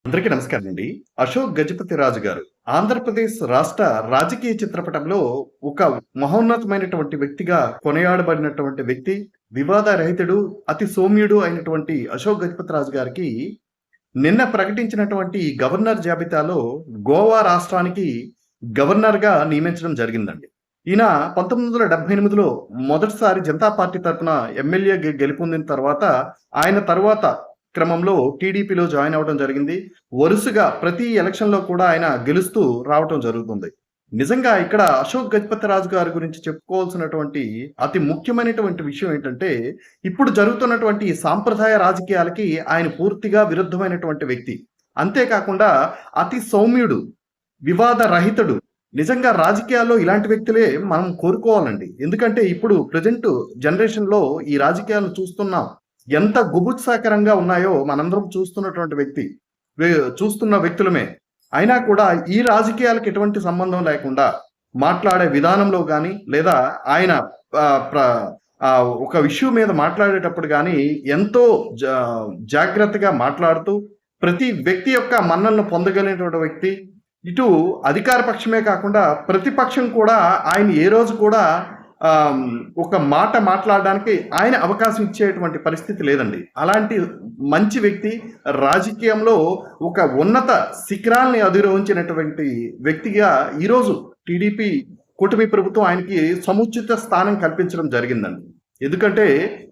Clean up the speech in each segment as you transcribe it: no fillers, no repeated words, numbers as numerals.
అందరికీ నమస్కారం అండి. అశోక్ గజపతి రాజు గారు ఆంధ్రప్రదేశ్ రాష్ట్ర రాజకీయ చిత్రపటంలో ఒక మహోన్నతమైనటువంటి వ్యక్తిగా కొనియాడబడినటువంటి వ్యక్తి, వివాద రహితుడు, అతి సౌమ్యుడు అయినటువంటి అశోక్ గజపతి రాజు గారికి నిన్న ప్రకటించినటువంటి గవర్నర్ జాబితాలో గోవా రాష్ట్రానికి గవర్నర్‌గా నియమించడం జరిగిందండి. ఈయన 1978లో మొదటిసారి జనతా పార్టీ తరపున ఎమ్మెల్యే గెలుపొందిన తర్వాత ఆయన తర్వాత క్రమంలో టీడీపీలో జాయిన్ అవ్వడం జరిగింది. వరుసగా ప్రతి ఎలక్షన్‌లో కూడా ఆయన గెలుస్తూ రావటం జరుగుతుంది. నిజంగా ఇక్కడ అశోక్ గజపతి రాజు గారి గురించి చెప్పుకోవాల్సినటువంటి అతి ముఖ్యమైనటువంటి విషయం ఏంటంటే, ఇప్పుడు జరుగుతున్నటువంటి ఈ సాంప్రదాయ రాజకీయాలకి ఆయన పూర్తిగా విరుద్ధమైనటువంటి వ్యక్తి. అంతేకాకుండా అతి సౌమ్యుడు, వివాద రహితుడు. నిజంగా రాజకీయాల్లో ఇలాంటి వ్యక్తులే మనం కోరుకోవాలండి. ఎందుకంటే ఇప్పుడు ప్రెజెంట్ జనరేషన్‌లో ఈ రాజకీయాలను చూస్తున్నాం. ఎంత గుబుత్సాకరంగా ఉన్నాయో మనందరం చూస్తున్న వ్యక్తులమే. అయినా కూడా ఈ రాజకీయాలకు ఎటువంటి సంబంధం లేకుండా మాట్లాడే విధానంలో గాని, లేదా ఆయన ఒక విషయం మీద మాట్లాడేటప్పుడు గాని ఎంతో జాగ్రత్తగా మాట్లాడుతూ ప్రతి వ్యక్తి యొక్క మన్ననలను పొందగలిగినటువంటి వ్యక్తి. ఇటు అధికార పక్షమే కాకుండా ప్రతిపక్షం కూడా ఆయన ఏ రోజు కూడా ఒక మాట మాట్లాడడానికి ఆయన అవకాశం ఇచ్చేటువంటి పరిస్థితి లేదండి. అలాంటి మంచి వ్యక్తి రాజకీయంలో ఒక ఉన్నత శిఖరాల్ని అధిరోహించినటువంటి వ్యక్తిగా ఈరోజు టీడీపీ కూటమి ప్రభుత్వం ఆయనకి సముచిత స్థానం కల్పించడం జరిగిందండి. ఎందుకంటే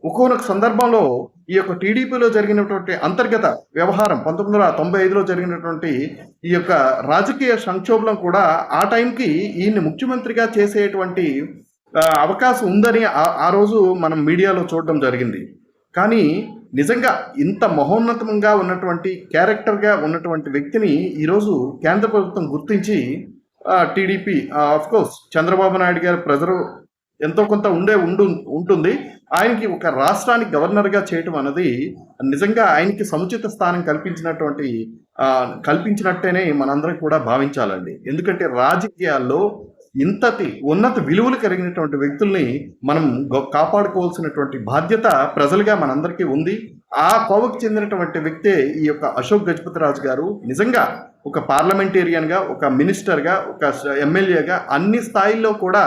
ఒక్కొక్క సందర్భంలో ఈ యొక్క టీడీపీలో జరిగినటువంటి అంతర్గత వ్యవహారం 1995లో జరిగినటువంటి ఈ యొక్క రాజకీయ సంక్షోభం కూడా ఆ టైంకి ఈయన్ని ముఖ్యమంత్రిగా చేసేటువంటి అవకాశం ఉందని ఆ రోజు మనం మీడియాలో చూడడం జరిగింది. కానీ నిజంగా ఇంత మహోన్నతంగా ఉన్నటువంటి క్యారెక్టర్గా ఉన్నటువంటి వ్యక్తిని ఈరోజు కేంద్ర ప్రభుత్వం గుర్తించి టీడీపీ కోర్స్ చంద్రబాబు నాయుడు గారి ప్రెజరు ఎంతో కొంత ఉంటుంది. ఆయనకి ఒక రాష్ట్రానికి గవర్నర్గా చేయటం అన్నది నిజంగా ఆయనకి సముచిత స్థానం కల్పించినట్టేనే మనందరం కూడా భావించాలండి. ఎందుకంటే రాజకీయాల్లో ఇంతటి ఉన్నత విలువలు కలిగినటువంటి వ్యక్తుల్ని మనం కాపాడుకోవాల్సినటువంటి బాధ్యత ప్రజలుగా మనందరికీ ఉంది. ఆ కోవకు చెందినటువంటి వ్యక్తే ఈ యొక్క అశోక్ గజపతి రాజు గారు. నిజంగా ఒక పార్లమెంటేరియన్గా, ఒక మినిస్టర్గా, ఒక ఎమ్మెల్యేగా అన్ని స్థాయిల్లో కూడా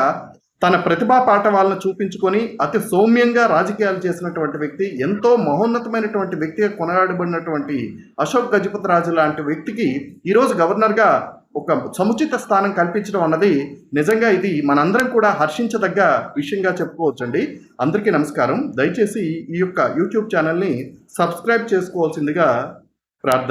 తన ప్రతిభా పాఠవాలను చూపించుకొని అతి సౌమ్యంగా రాజకీయాలు చేసినటువంటి వ్యక్తి, ఎంతో మహోన్నతమైనటువంటి వ్యక్తిగా కొనగాడబడినటువంటి అశోక్ గజపతి రాజు లాంటి వ్యక్తికి ఈరోజు గవర్నర్గా ఒక సముచిత స్థానం కల్పించడం అన్నది నిజంగా ఇది మనందరం కూడా హర్షించదగ్గ విషయంగా చెప్పుకోవచ్చండి. అందరికీ నమస్కారం. దయచేసి ఈ యొక్క యూట్యూబ్ ఛానల్ని సబ్స్క్రైబ్ చేసుకోవాల్సిందిగా ప్రార్థన.